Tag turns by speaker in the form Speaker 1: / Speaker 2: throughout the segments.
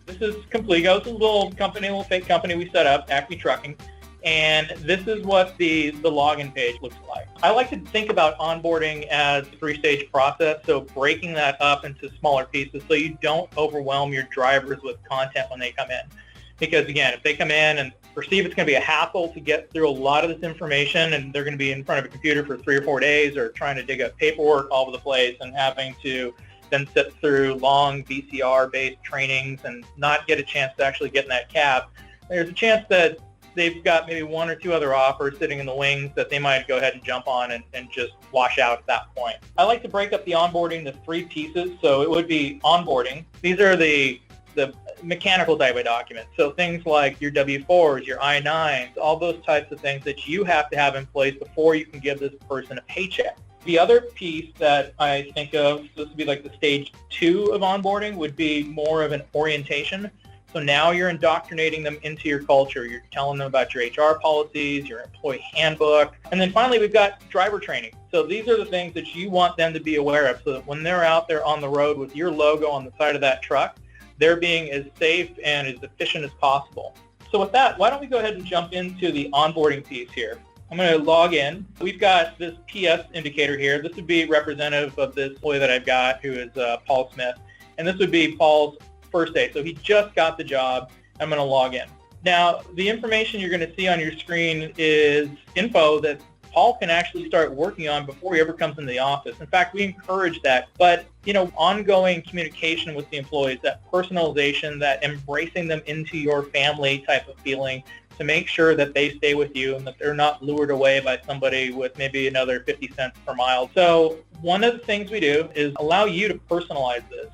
Speaker 1: This is Compligo. It's a little company, a little fake company we set up, Acme Trucking. And this is what the login page looks like. I like to think about onboarding as a three-stage process, so breaking that up into smaller pieces so you don't overwhelm your drivers with content when they come in. Because again, if they come in and perceive it's going to be a hassle to get through a lot of this information and they're going to be in front of a computer for 3 or 4 days or trying to dig up paperwork all over the place and having to then sit through long VCR-based trainings and not get a chance to actually get in that cab, there's a chance that they've got maybe 1 or 2 other offers sitting in the wings that they might go ahead and jump on and just wash out at that point. I like to break up the onboarding into 3 pieces. So it would be onboarding. These are the mechanical type of documents. So things like your W-4s, your I-9s, all those types of things that you have to have in place before you can give this person a paycheck. The other piece that I think of, this would be like the stage 2 of onboarding, would be more of an orientation. So now you're indoctrinating them into your culture. You're telling them about your HR policies, your employee handbook. And then finally, we've got driver training. So these are the things that you want them to be aware of so that when they're out there on the road with your logo on the side of that truck, they're being as safe and as efficient as possible. So with that, why don't we go ahead and jump into the onboarding piece here. I'm going to log in. We've got this PS indicator here. This would be representative of this employee that I've got, who is Paul Smith. And this would be Paul's first day. So he just got the job. I'm going to log in. Now, the information you're going to see on your screen is info that Paul can actually start working on before he ever comes into the office. In fact, we encourage that. But, ongoing communication with the employees, that personalization, that embracing them into your family type of feeling to make sure that they stay with you and that they're not lured away by somebody with maybe another 50 cents per mile. So one of the things we do is allow you to personalize this.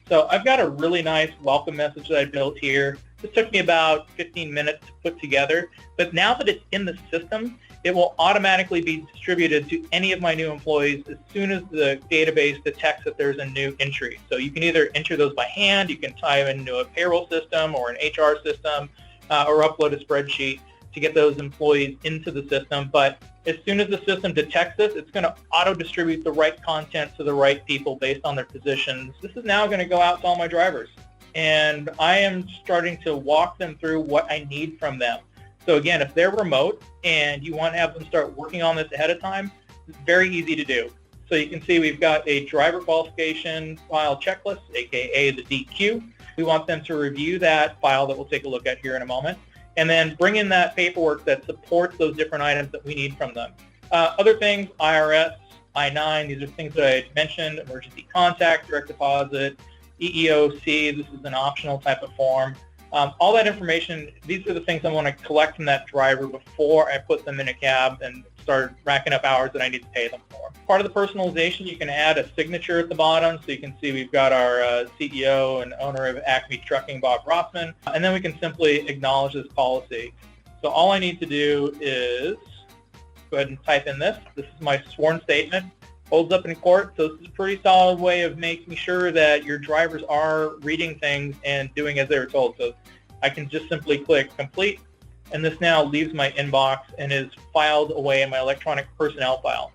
Speaker 1: So I've got a really nice welcome message that I built here. This took me about 15 minutes to put together, but now that it's in the system, it will automatically be distributed to any of my new employees as soon as the database detects that there's a new entry. So you can either enter those by hand, you can tie them into a payroll system or an HR system, or upload a spreadsheet to get those employees into the system. But as soon as the system detects this, it's going to auto-distribute the right content to the right people based on their positions. This is now going to go out to all my drivers. And I am starting to walk them through what I need from them. So again, if they're remote and you want to have them start working on this ahead of time, it's very easy to do. So you can see we've got a driver qualification file checklist, aka the DQ. We want them to review that file that we'll take a look at here in a moment, and then bring in that paperwork that supports those different items that we need from them. Other things, IRS, I-9, these are things that I mentioned, emergency contact, direct deposit, EEOC, this is an optional type of form. All that information, these are the things I want to collect from that driver before I put them in a cab and start racking up hours that I need to pay them for. Part of the personalization, you can add a signature at the bottom. So you can see we've got our CEO and owner of Acme Trucking, Bob Rossman. And then we can simply acknowledge this policy. So all I need to do is go ahead and type in this. This is my sworn statement. Holds up in court. So this is a pretty solid way of making sure that your drivers are reading things and doing as they were told. So I can just simply click complete, and this now leaves my inbox and is filed away in my electronic personnel file.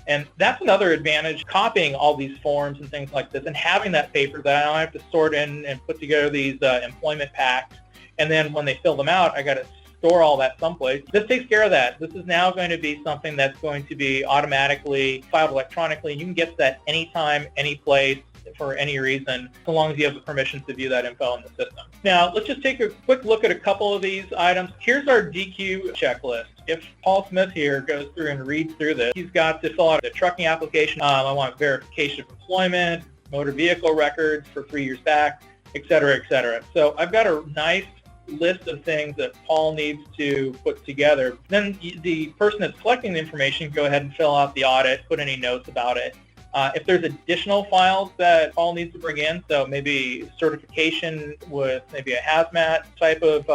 Speaker 1: And that's another advantage, copying all these forms and things like this and having that paper that I don't have to sort in and put together these employment packs. And then when they fill them out, I got to store all that someplace. This takes care of that. This is now going to be something that's going to be automatically filed electronically. You can get that anytime, any place, for any reason, so long as you have the permission to view that info in the system. Now, let's just take a quick look at a couple of these items. Here's our DQ checklist. If Paul Smith here goes through and reads through this, he's got to fill out a trucking application. I want verification of employment, motor vehicle records for 3 years back, et cetera, et cetera. So I've got a nice list of things that Paul needs to put together. Then the person that's collecting the information can go ahead and fill out the audit, put any notes about it. If there's additional files that Paul needs to bring in, so maybe certification with maybe a hazmat type of,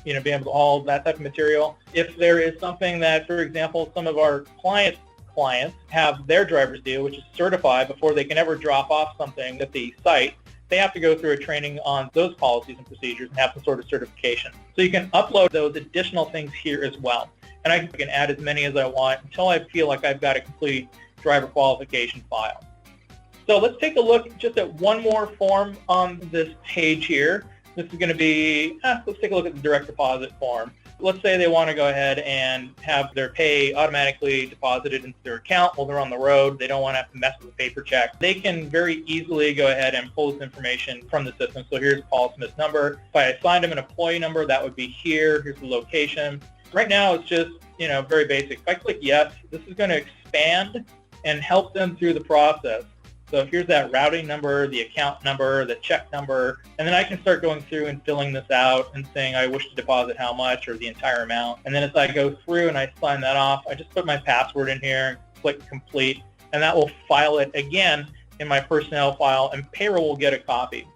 Speaker 1: being able to haul that type of material. If there is something that, for example, some of our clients have their drivers do, which is certify before they can ever drop off something at the site, they have to go through a training on those policies and procedures and have some sort of certification. So you can upload those additional things here as well. And I can add as many as I want until I feel like I've got a complete driver qualification file. So let's take a look just at one more form on this page here. This is going to be, let's take a look at the direct deposit form. Let's say they want to go ahead and have their pay automatically deposited into their account while they're on the road. They don't want to have to mess with a paper check. They can very easily go ahead and pull this information from the system. So here's Paul Smith's number. If I assigned him an employee number, that would be here. Here's the location. Right now, it's just, very basic. If I click yes, this is going to expand and help them through the process. So here's that routing number, the account number, the check number, and then I can start going through and filling this out and saying I wish to deposit how much or the entire amount. And then as I go through and I sign that off, I just put my password in here, click complete, and that will file it again in my personnel file, and payroll will get a copy.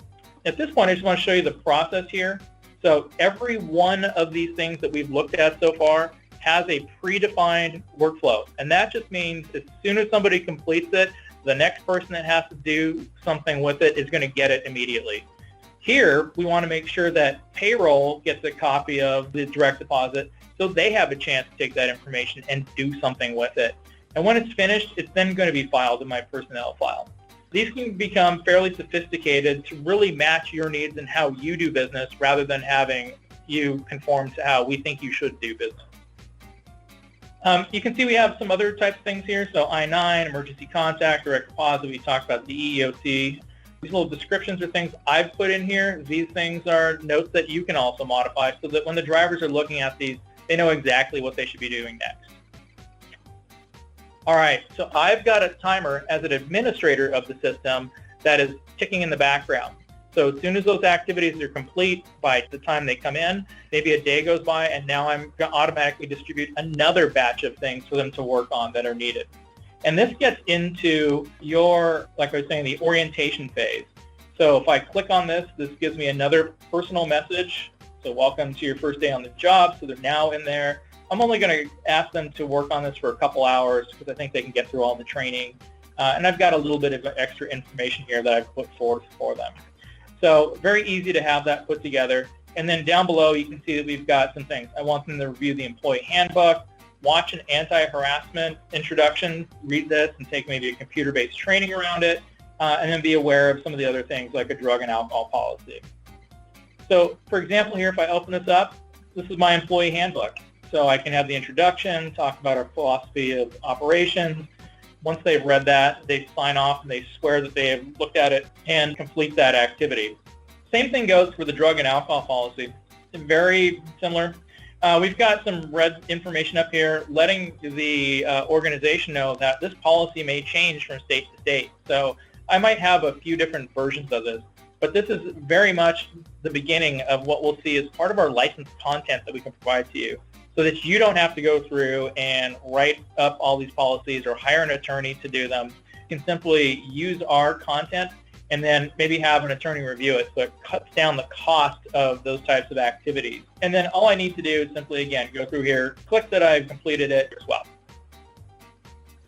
Speaker 1: At this point, I just want to show you the process here. So every one of these things that we've looked at so far has a predefined workflow, and that just means as soon as somebody completes it, the next person that has to do something with it is going to get it immediately. Here, we want to make sure that payroll gets a copy of the direct deposit so they have a chance to take that information and do something with it. And when it's finished, it's then going to be filed in my personnel file. These can become fairly sophisticated to really match your needs and how you do business rather than having you conform to how we think you should do business. You can see we have some other types of things here. So I-9, emergency contact, direct deposit. We talked about the EEOC. These little descriptions are things I've put in here. These things are notes that you can also modify so that when the drivers are looking at these, they know exactly what they should be doing next. All right, so I've got a timer as an administrator of the system that is ticking in the background. So as soon as those activities are complete by the time they come in, maybe a day goes by, and now I'm going to automatically distribute another batch of things for them to work on that are needed. And this gets into your, like I was saying, the orientation phase. So if I click on this, this gives me another personal message. So welcome to your first day on the job. So they're now in there. I'm only going to ask them to work on this for a couple hours because I think they can get through all the training. And I've got a little bit of extra information here that I've put forward for them. So very easy to have that put together. And then down below, you can see that we've got some things. I want them to review the employee handbook, watch an anti-harassment introduction, read this, and take maybe a computer-based training around it, and then be aware of some of the other things like a drug and alcohol policy. So for example here, if I open this up, this is my employee handbook. So I can have the introduction, talk about our philosophy of operations. Once they've read that, they sign off and they swear that they have looked at it and complete that activity. Same thing goes for the drug and alcohol policy. It's very similar. We've got some red information up here letting the organization know that this policy may change from state to state. So I might have a few different versions of this, but this is very much the beginning of what we'll see as part of our licensed content that we can provide to you, so that you don't have to go through and write up all these policies or hire an attorney to do them. You can simply use our content and then maybe have an attorney review it, so it cuts down the cost of those types of activities. And then all I need to do is simply, again, go through here, click that I've completed it as well.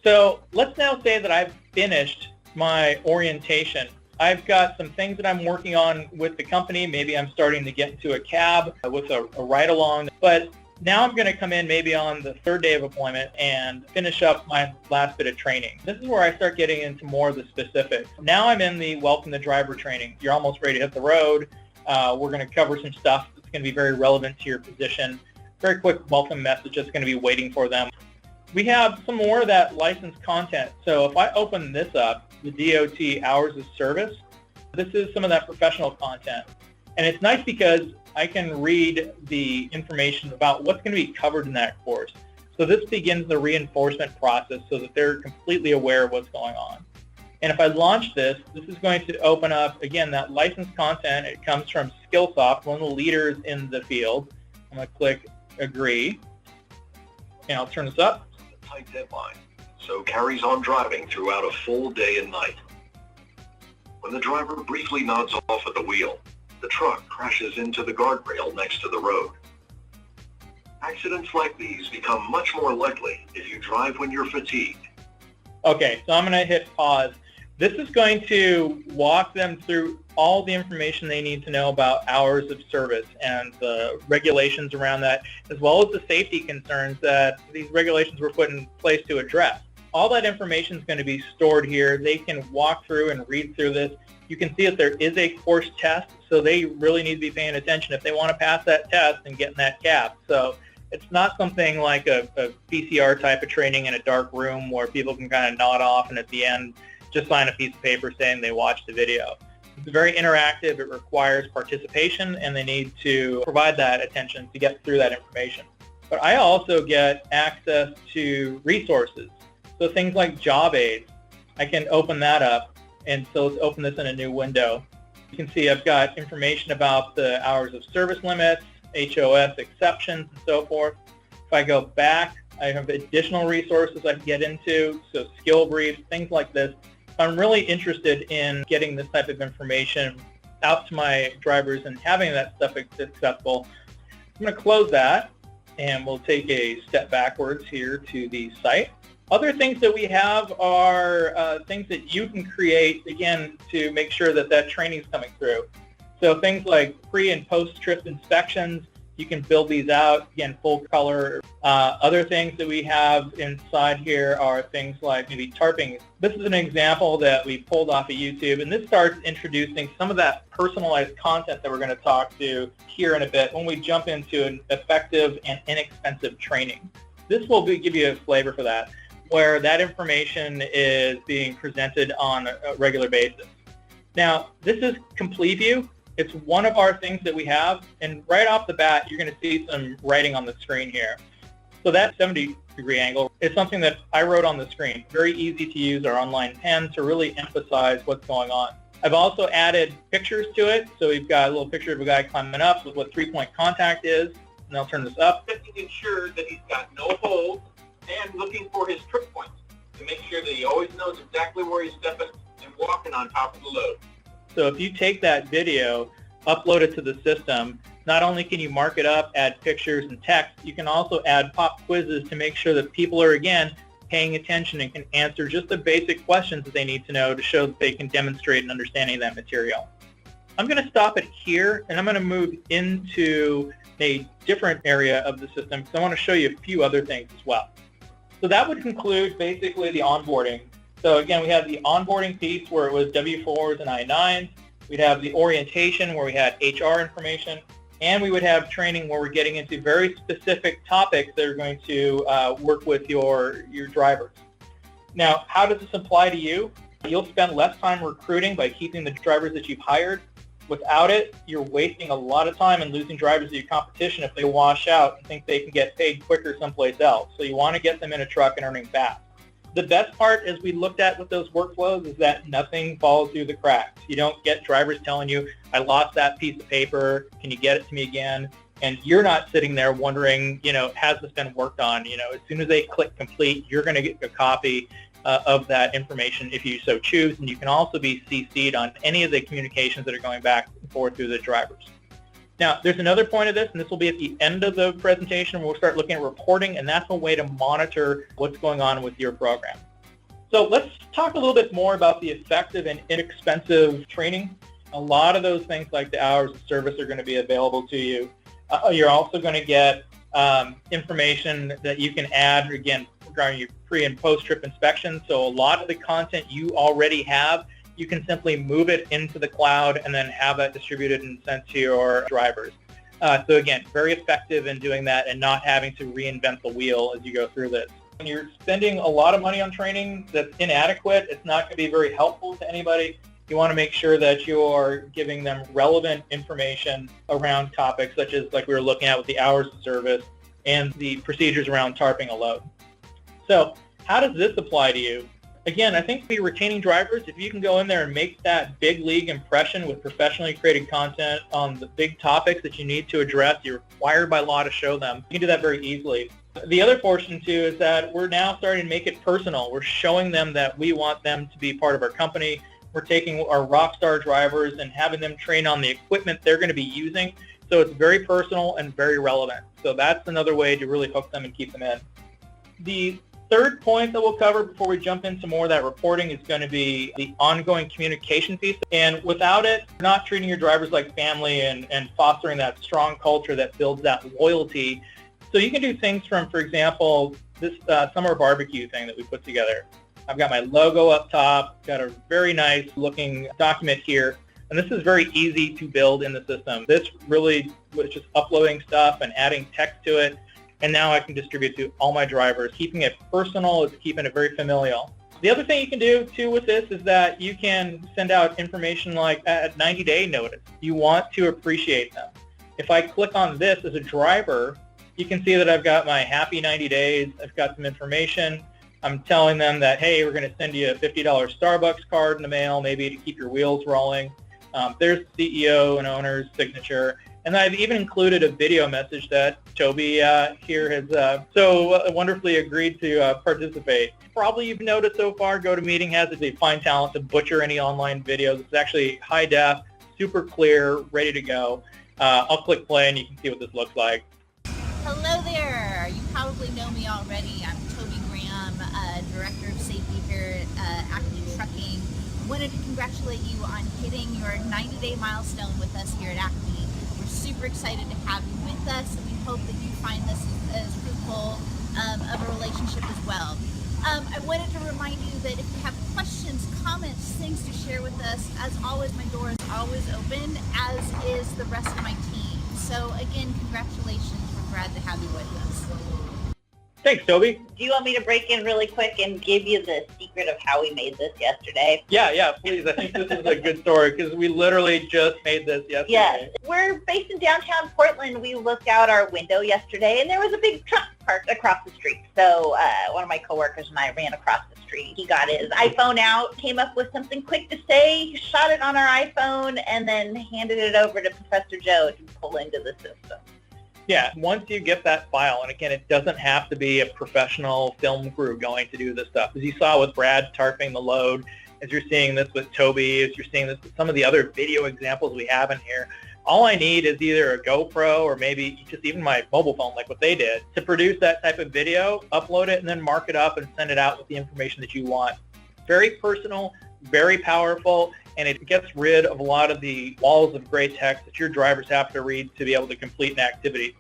Speaker 1: So let's now say that I've finished my orientation. I've got some things that I'm working on with the company. Maybe I'm starting to get into a cab with a ride-along, but now I'm going to come in maybe on the third day of employment and finish up my last bit of training. This is where I start getting into more of the specifics. Now I'm in the welcome to driver training. You're almost ready to hit the road. We're going to cover some stuff that's going to be very relevant to your position. Very quick welcome message that's going to be waiting for them. We have some more of that licensed content. So if I open this up, the DOT hours of service, this is some of that professional content. And it's nice because I can read the information about what's going to be covered in that course. So this begins the reinforcement process so that they're completely aware of what's going on. And if I launch this, this is going to open up, again, that licensed content. It comes from Skillsoft, one of the leaders in the field. I'm going to click agree. And I'll turn this up.
Speaker 2: A tight deadline, so carries on driving throughout a full day and night. When the driver briefly nods off at the wheel, the truck crashes into the guardrail next to the road. Accidents like these become much more likely if you drive when you're fatigued.
Speaker 1: Okay, so I'm going to hit pause. This is going to walk them through all the information they need to know about hours of service and the regulations around that, as well as the safety concerns that these regulations were put in place to address. All that information is going to be stored here. They can walk through and read through this you can see that there is a course test, so they really need to be paying attention if they want to pass that test and get in that cap. So it's not something like a PCR type of training in a dark room where people can kind of nod off and at the end just sign a piece of paper saying they watched the video. It's very interactive. It requires participation, and they need to provide that attention to get through that information. But I also get access to resources. So things like job aids, I can open that up. And so let's open this in a new window. You can see I've got information about the hours of service limits, HOS exceptions, and so forth. If I go back, I have additional resources I can get into, so skill briefs, things like this. I'm really interested in getting this type of information out to my drivers and having that stuff accessible. I'm going to close that, and we'll take a step backwards here to the site. Other things that we have are things that you can create, again, to make sure that that training is coming through. So things like pre- and post-trip inspections, you can build these out, again, full color. Other things that we have inside here are things like maybe tarping. This is an example that we pulled off of YouTube, and this starts introducing some of that personalized content that we're going to talk to here in a bit when we jump into an effective and inexpensive training. This will give you a flavor for that, where that information is being presented on a regular basis. Now, this is Compligo. It's one of our things that we have, and right off the bat, you're going to see some writing on the screen here. So that 70-degree angle is something that I wrote on the screen. Very easy to use our online pen to really emphasize what's going on. I've also added pictures to it. So we've got a little picture of a guy climbing up with what three-point contact is, and I'll turn this up.
Speaker 3: Making sure that he's got no holds and looking for his trip points to make sure that he always knows exactly where he's stepping and walking on top of the load.
Speaker 1: So if you take that video, upload it to the system, not only can you mark it up, add pictures and text, you can also add pop quizzes to make sure that people are, again, paying attention and can answer just the basic questions that they need to know to show that they can demonstrate an understanding of that material. I'm going to stop it here, and I'm going to move into a different area of the system because I want to show you a few other things as well. So that would conclude basically the onboarding. So again, we have the onboarding piece where it was W-4s and I-9s. We'd have the orientation where we had HR information. And we would have training where we're getting into very specific topics that are going to work with your drivers. Now, how does this apply to you? You'll spend less time recruiting by keeping the drivers that you've hired. Without it, you're wasting a lot of time and losing drivers to your competition if they wash out and think they can get paid quicker someplace else. So you want to get them in a truck and earning fast. The best part, as we looked at with those workflows, is that nothing falls through the cracks. You don't get drivers telling you, I lost that piece of paper, can you get it to me again? And you're not sitting there wondering, has this been worked on? As soon as they click complete, you're going to get a copy of that information if you so choose. And you can also be CC'd on any of the communications that are going back and forth through the drivers. Now, there's another point of this, and this will be at the end of the presentation. We'll start looking at reporting, and that's a way to monitor what's going on with your program. So let's talk a little bit more about the effective and inexpensive training. A lot of those things like the hours of service are going to be available to you. You're also going to get information that you can add, again, regarding your pre- and post-trip inspections. So a lot of the content you already have, you can simply move it into the cloud and then have that distributed and sent to your drivers. So again, very effective in doing that and not having to reinvent the wheel as you go through this. When you're spending a lot of money on training that's inadequate, it's not going to be very helpful to anybody. You want to make sure that you're giving them relevant information around topics such as like we were looking at with the hours of service and the procedures around tarping a load. So how does this apply to you? Again, I think for retaining drivers, if you can go in there and make that big league impression with professionally created content on the big topics that you need to address, you're required by law to show them, you can do that very easily. The other portion, too, is that we're now starting to make it personal. We're showing them that we want them to be part of our company. We're taking our rock star drivers and having them train on the equipment they're going to be using. So it's very personal and very relevant. So that's another way to really hook them and keep them in. The third point that we'll cover before we jump into more of that reporting is going to be the ongoing communication piece. And without it, you're not treating your drivers like family and fostering that strong culture that builds that loyalty. So you can do things from, for example, this summer barbecue thing that we put together. I've got my logo up top, got a very nice looking document here, and this is very easy to build in the system. This really was just uploading stuff and adding text to it, and now I can distribute to all my drivers. Keeping it personal is keeping it very familial. The other thing you can do too with this is that you can send out information like a 90-day notice. You want to appreciate them. If I click on this as a driver, you can see that I've got my happy 90 days. I've got some information. I'm telling them that, hey, we're going to send you a $50 Starbucks card in the mail, maybe to keep your wheels rolling. There's the CEO and owner's signature. And I've even included a video message that Toby here has so wonderfully agreed to participate. Probably you've noticed so far, GoToMeeting has a fine talent to butcher any online videos. It's actually high def, super clear, ready to go. I'll click play and you can see what this looks like.
Speaker 4: Hello there. You probably know me already. I'm Toby Graham, Director of Safety here at Acme Trucking. I wanted to congratulate you on hitting your 90-day milestone with us here at Acme. We're super excited to have you with us, and we hope that you find this as fruitful of a relationship as well. I wanted to remind you that if you have questions, comments, things to share with us, as always, my door is always open, as is the rest of my team. So again, congratulations. We're glad to have you with us.
Speaker 1: Thanks, Toby.
Speaker 5: Do you want me to break in really quick and give you the secret of how we made this yesterday?
Speaker 1: Yeah, please. I think this is a good story because we literally just made this yesterday.
Speaker 5: Yes. We're based in downtown Portland. We looked out our window yesterday, and there was a big truck parked across the street. So one of my coworkers and I ran across the street. He got his iPhone out, came up with something quick to say, shot it on our iPhone, and then handed it over to Professor Joe to pull into the system.
Speaker 1: Yeah, once you get that file, and again, it doesn't have to be a professional film crew going to do this stuff. As you saw with Brad tarping the load, as you're seeing this with Toby, as you're seeing this with some of the other video examples we have in here, all I need is either a GoPro or maybe just even my mobile phone, like what they did, to produce that type of video, upload it, and then mark it up and send it out with the information that you want. Very personal, very powerful, and it gets rid of a lot of the walls of gray text that your drivers have to read to be able to complete an activity.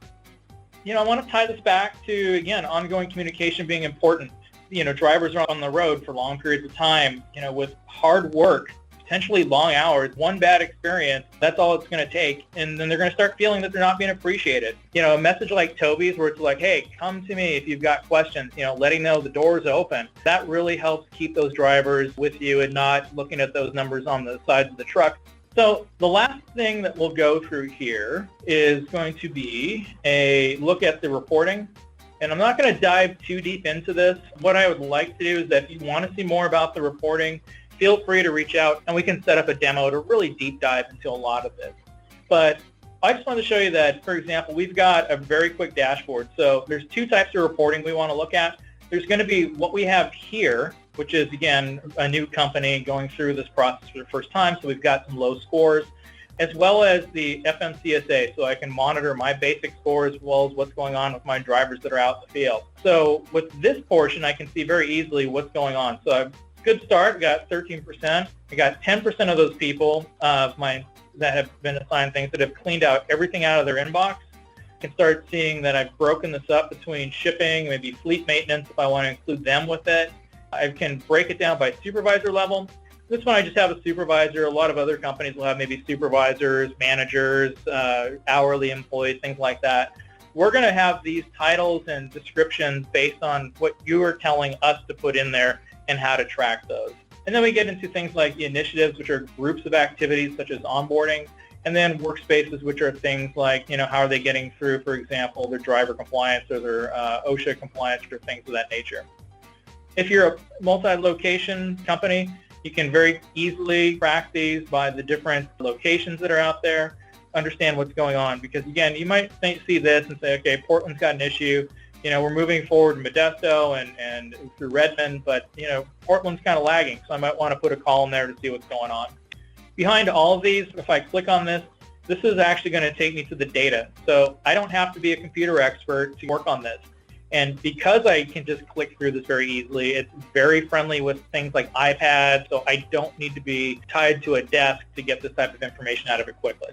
Speaker 1: You know, I want to tie this back to, again, ongoing communication being important. You know, drivers are on the road for long periods of time, you know, with hard work, potentially long hours, one bad experience, that's all it's going to take. And then they're going to start feeling that they're not being appreciated. You know, a message like Toby's where it's like, hey, come to me if you've got questions, you know, letting know the door's open. That really helps keep those drivers with you and not looking at those numbers on the sides of the truck. So the last thing that we'll go through here is going to be a look at the reporting. And I'm not going to dive too deep into this. What I would like to do is that if you want to see more about the reporting, feel free to reach out and we can set up a demo to really deep dive into a lot of this. But I just wanted to show you that, for example, we've got a very quick dashboard. So there's two types of reporting we want to look at. There's going to be what we have here, which is, again, a new company going through this process for the first time. So we've got some low scores, as well as the FMCSA. So I can monitor my basic score as well as what's going on with my drivers that are out in the field. So with this portion, I can see very easily what's going on. So I've good start. We got 13%. I got 10% of those people that have been assigned things that have cleaned out everything out of their inbox. I can start seeing that I've broken this up between shipping, maybe fleet maintenance if I want to include them with it. I can break it down by supervisor level. This one I just have a supervisor. A lot of other companies will have maybe supervisors, managers, hourly employees, things like that. We're going to have these titles and descriptions based on what you are telling us to put in there and how to track those. And then we get into things like the initiatives, which are groups of activities such as onboarding, and then workspaces, which are things like, you know, how are they getting through, for example, their driver compliance or their OSHA compliance or things of that nature. If you're a multi-location company, you can very easily track these by the different locations that are out there, understand what's going on. Because again, you might see this and say, okay, Portland's got an issue. You know, we're moving forward in Modesto and through Redmond, but, you know, Portland's kind of lagging, so I might want to put a column there to see what's going on. Behind all of these, if I click on this, this is actually going to take me to the data. So I don't have to be a computer expert to work on this. And because I can just click through this very easily, it's very friendly with things like iPads, so I don't need to be tied to a desk to get this type of information out of it quickly.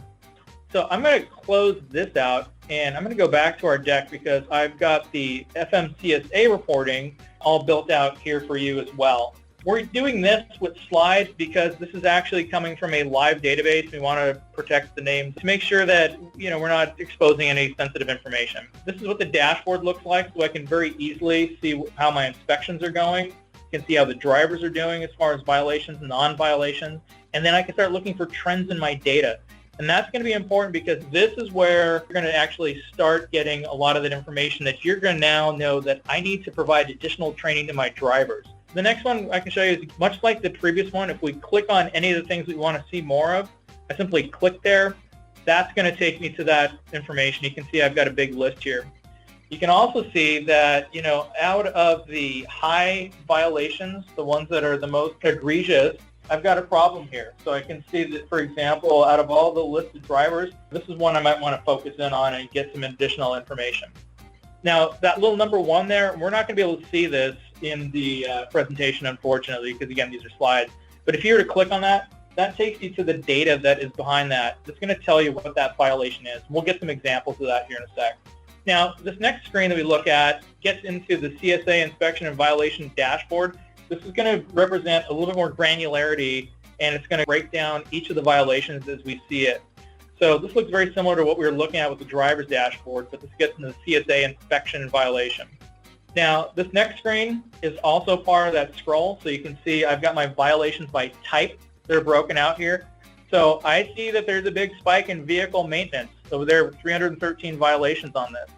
Speaker 1: So I'm going to close this out, and I'm going to go back to our deck because I've got the FMCSA reporting all built out here for you as well. We're doing this with slides because this is actually coming from a live database. We want to protect the names to make sure that we're not exposing any sensitive information. This is what the dashboard looks like, so I can very easily see how my inspections are going. You can see how the drivers are doing as far as violations and non-violations, and then I can start looking for trends in my data. And that's going to be important because this is where you're going to actually start getting a lot of that information that you're going to now know that I need to provide additional training to my drivers. The next one I can show you is much like the previous one. If we click on any of the things we want to see more of, I simply click there. That's going to take me to that information. You can see I've got a big list here. You can also see that, out of the high violations, the ones that are the most egregious, I've got a problem here. So I can see that, for example, out of all the listed drivers, this is one I might want to focus in on and get some additional information. Now, that little number 1 there, we're not going to be able to see this in the presentation, unfortunately, because, again, these are slides. But if you were to click on that, that takes you to the data that is behind that. It's going to tell you what that violation is. We'll get some examples of that here in a sec. Now, this next screen that we look at gets into the CSA inspection and violation dashboard. This is going to represent a little bit more granularity, and it's going to break down each of the violations as we see it. So this looks very similar to what we were looking at with the driver's dashboard, but this gets into the CSA inspection and violation. Now, this next screen is also part of that scroll, so you can see I've got my violations by type. They're broken out here. So I see that there's a big spike in vehicle maintenance. So there are 313 violations on this.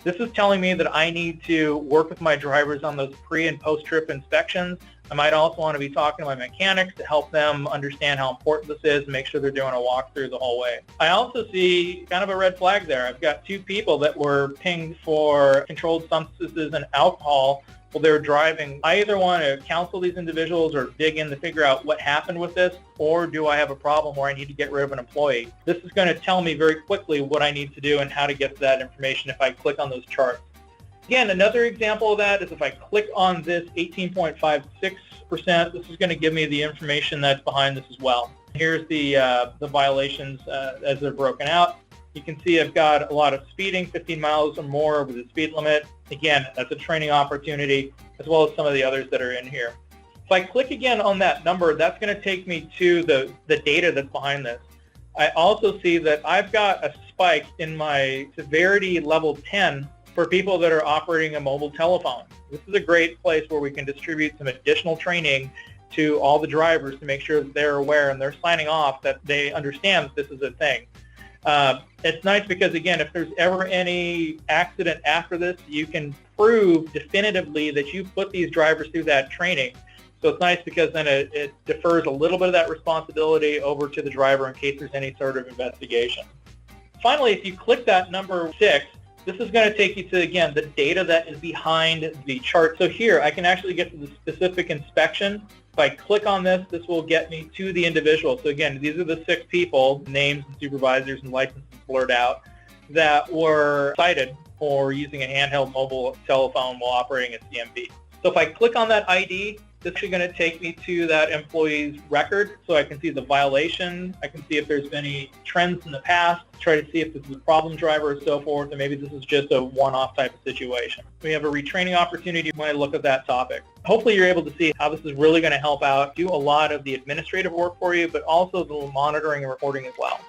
Speaker 1: This is telling me that I need to work with my drivers on those pre- and post-trip inspections. I might also want to be talking to my mechanics to help them understand how important this is and make sure they're doing a walkthrough the whole way. I also see kind of a red flag there. I've got 2 people that were pinged for controlled substances and alcohol while they were driving. I either want to counsel these individuals or dig in to figure out what happened with this, or do I have a problem where I need to get rid of an employee? This is going to tell me very quickly what I need to do and how to get to that information if I click on those charts. Again, another example of that is if I click on this 18.56%, this is going to give me the information that's behind this as well. Here's the violations as they're broken out. You can see I've got a lot of speeding, 15 miles or more over the speed limit. Again, that's a training opportunity, as well as some of the others that are in here. If I click again on that number, that's going to take me to the data that's behind this. I also see that I've got a spike in my severity level 10 for people that are operating a mobile telephone. This is a great place where we can distribute some additional training to all the drivers to make sure that they're aware and they're signing off that they understand that this is a thing. It's nice because, again, if there's ever any accident after this, you can prove definitively that you put these drivers through that training. So it's nice because then it defers a little bit of that responsibility over to the driver in case there's any sort of investigation. Finally, if you click that number 6, this is going to take you to, again, the data that is behind the chart. So here, I can actually get to the specific inspection. If I click on this, this will get me to the individual. So again, these are the 6 people, names and supervisors and licenses blurred out, that were cited for using a handheld mobile telephone while operating a CMV. So if I click on that ID, this is going to take me to that employee's record, so I can see the violation. I can see if there's been any trends in the past, try to see if this is a problem driver or so forth, and maybe this is just a one-off type of situation. We have a retraining opportunity when I look at that topic. Hopefully you're able to see how this is really going to help out, do a lot of the administrative work for you, but also the monitoring and reporting as well.